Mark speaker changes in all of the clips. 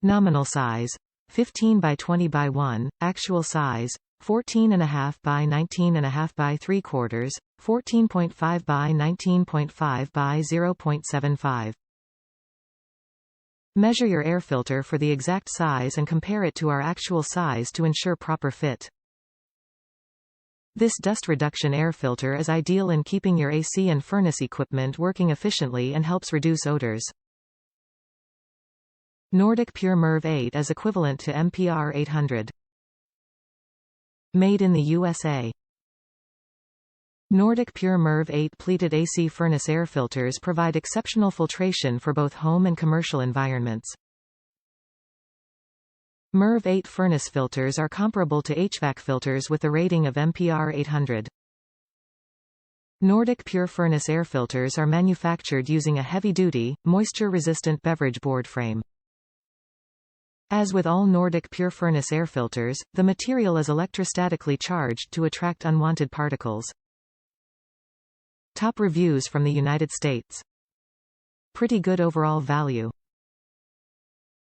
Speaker 1: Nominal size 15 by 20 by 1, actual size 14.5 by 19.5 by 3/4, 14.5 by 19.5 by 0.75. Measure your air filter for the exact size and compare it to our actual size to ensure proper fit. This dust reduction air filter is ideal in keeping your AC and furnace equipment working efficiently and helps reduce odors. Nordic Pure MERV 8 is equivalent to MPR 800. Made in the USA. Nordic Pure MERV 8 pleated AC furnace air filters provide exceptional filtration for both home and commercial environments. MERV 8 furnace filters are comparable to HVAC filters with a rating of MPR 800. Nordic Pure furnace air filters are manufactured using a heavy-duty, moisture-resistant beverage board frame. As with all Nordic Pure furnace air filters, the material is electrostatically charged to attract unwanted particles. Top reviews from the United States. Pretty good overall value.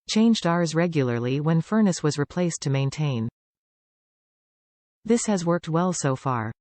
Speaker 1: Changed ours regularly when furnace was replaced to maintain. This has worked well so far.